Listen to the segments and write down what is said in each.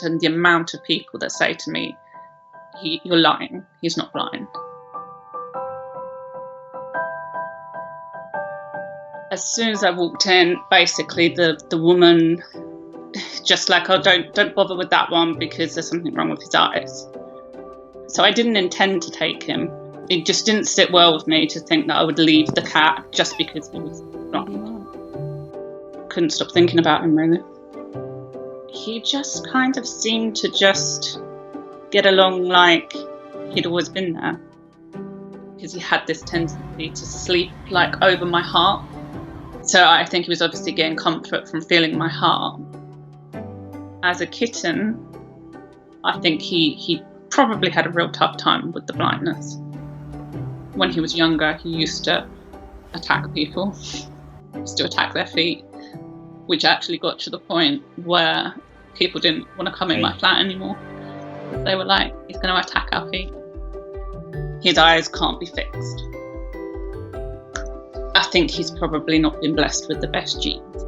and the amount of people that say to me, you're lying, he's not blind. As soon as I walked in, basically the woman just like, oh, don't bother with that one because there's something wrong with his eyes. So I didn't intend to take him. It just didn't sit well with me to think that I would leave the cat just because he was blind. Couldn't stop thinking about him, really. He just kind of seemed to just get along like he'd always been there, because he had this tendency to sleep like over my heart. So I think he was obviously getting comfort from feeling my heart. As a kitten, I think he probably had a real tough time with the blindness. When he was younger, he used to attack people. He used to attack their feet, which actually got to the point where people didn't want to come in my flat anymore. They were like, he's going to attack our feet. His eyes can't be fixed. I think he's probably not been blessed with the best genes.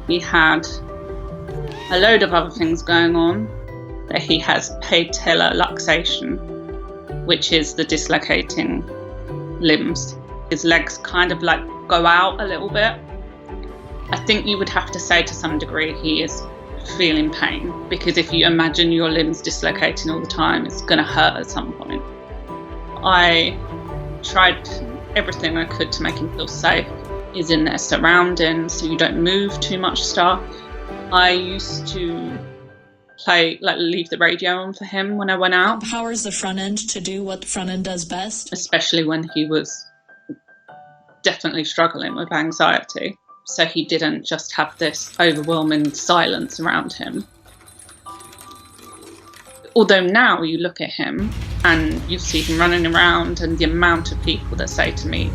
He had a load of other things going on. That he has patellar luxation, which is the dislocating limbs. His legs kind of like go out a little bit. I think you would have to say to some degree he is feeling pain, because if you imagine your limbs dislocating all the time, it's going to hurt at some point. I tried everything I could to make him feel safe. He's in their surroundings, so you don't move too much stuff. I used to leave the radio on for him when I went out. Empowers the front end to do what the front end does best. Especially when he was definitely struggling with anxiety. So he didn't just have this overwhelming silence around him. Although now you look at him and you see him running around, and the amount of people that say to me,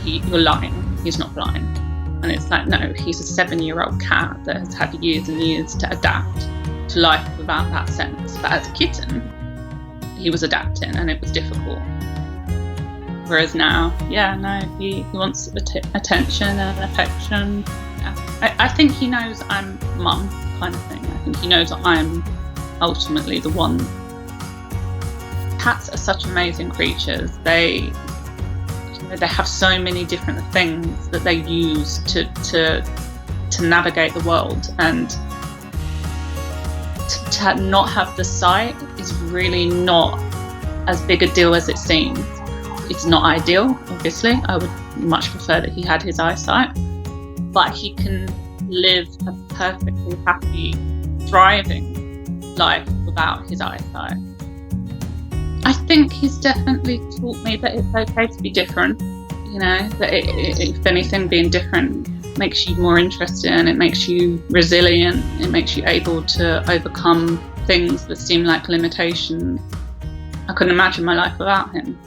you're lying, he's not blind. And it's like, no, he's a 7-year-old cat that has had years and years to adapt to life without that sense. But as a kitten, he was adapting and it was difficult. Whereas now, he wants attention and affection. Yeah. I think he knows I'm mum, kind of thing. I think he knows that I'm ultimately the one. Cats are such amazing creatures. They have so many different things that they use to navigate the world, and to not have the sight is really not as big a deal as it seems. It's not ideal, obviously. I would much prefer that he had his eyesight, but he can live a perfectly happy, thriving life without his eyesight. I think he's definitely taught me that it's okay to be different. You know, that if anything, being different makes you more interested, and it makes you resilient. It makes you able to overcome things that seem like limitations. I couldn't imagine my life without him.